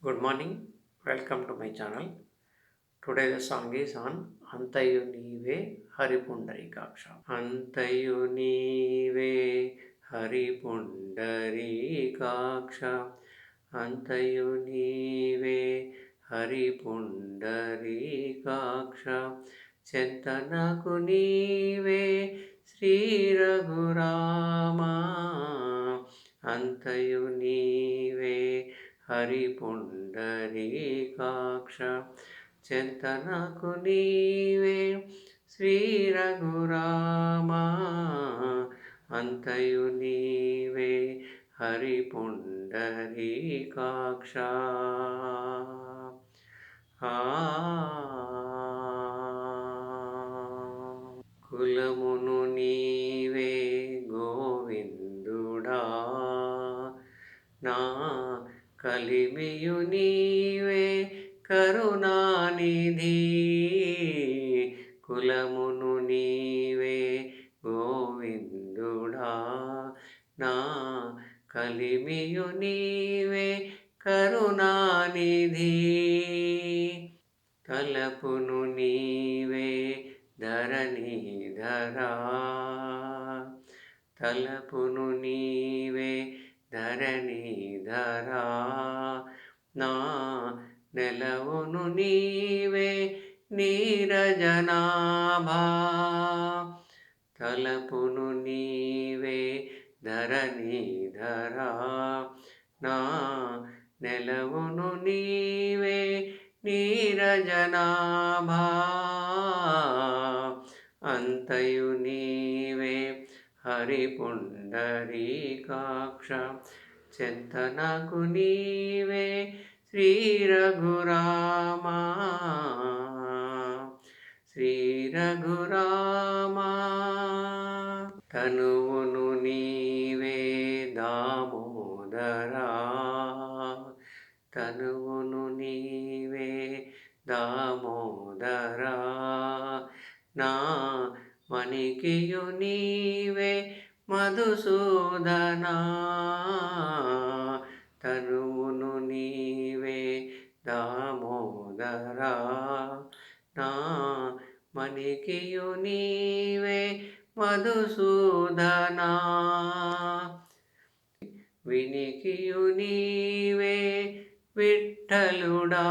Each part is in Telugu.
Good morning. Welcome to my channel. Today the song is on Antayu Nive Hari Pundarikaksha. Antayu Nive Hari Pundarikaksha. Antayu Nive Hari Pundarikaksha. Chentanaku Nive Sri Raghurama. Antayu Nive Hari Pundarikaksha చింతనకు నీవే శ్రీ రఘురామా అంతయు నీవే హరి పుండరీకాక్ష కులమును నీవే గోవిందుడా నా కలిమియు నీవే కరుణానిధి కులమును నీవే గోవిందుడా నా కలిమియు నీవే కరుణానిధి తలపును నీవే ధరణీధరా తలపును నీవే ధరణీధరా నా నెలవును నీవే నీరజనాభా తలపును నీవే ధరణీధరా నా నెలవును నీవే నీరజనాభా అంతయు నీవే హరి పుండరీకాక్ష చింతనకు నీవే శ్రీ రఘురామా శ్రీ రఘురామా తనువును నీవే దామోదరా తనువును నీవే దామోదరా నా మణికియు నీవే మధుసూదనా తనువును నీవే దామోదరా నా మణికియు నీవే మధుసూదనా వినికియు నీవే విఠలుడా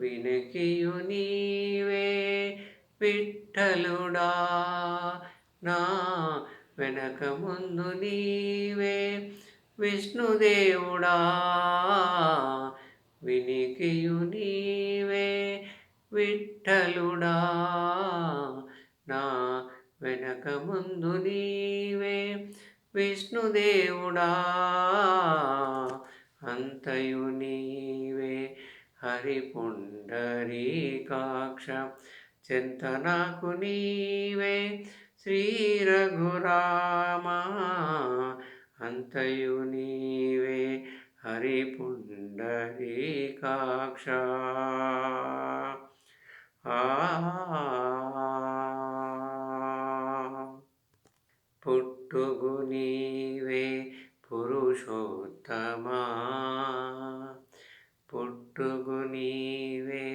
వినికియు నీవే విఠలుడా నా వెనక ముందు నీవే విష్ణుదేవుడా వినికియు నీవే విఠలుడా నా వెనక ముందు నీవే విష్ణుదేవుడా అంతయు నీవే హరి పుండరీకాక్ష చింతనకు నీవే శ్రీ రఘురామా అంతయు నీవే హరి పుండరీకాక్ష పుట్టుగు నీవే పురుషోత్తమా పుట్టుగు నీవే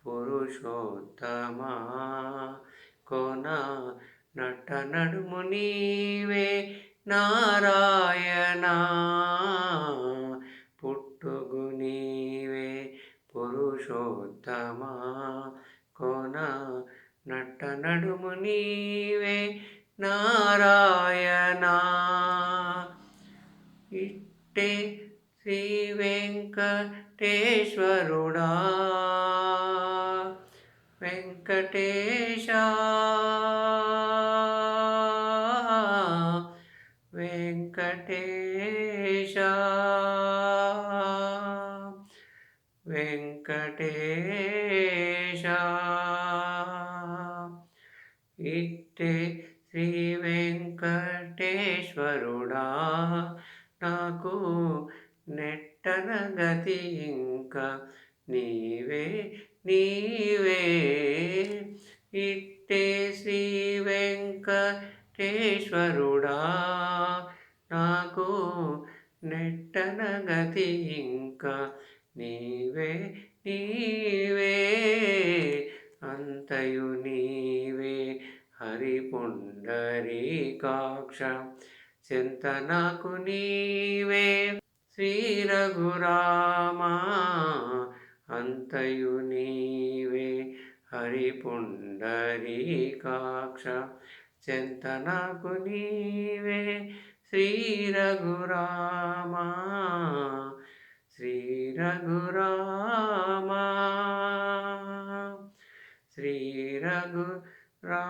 పురుషోత్తమా కోన నట నడుము నీవే నారాయణ పుట్టుగు నీవే పురుషోత్తమా కోన నట నడుము నీవే నారాయణ ఇట్టే శ్రీ వెంకటేశ్వరుడా వెంకటేశ వెంకటేశ వెంకటేశ ఇట్టే శ్రీ వెంకటేశ్వరుడా నాకు నెట్టన గతి ఇంకా నీవే నీవే ఇట్టే శ్రీ వెంకటేశ్వరుడా నాకు నెట్టన గతి ఇంకా నీవే నీవే అంతయు నీవే హరి పుండరీకాక్ష చింతనకు నీవే శ్రీ రఘురామా అంతయు నీవే హరి పుండరీకాక్ష చింతనకు నీవే శ్రీ రఘురామా శ్రీ రఘురామా శ్రీ రఘురామా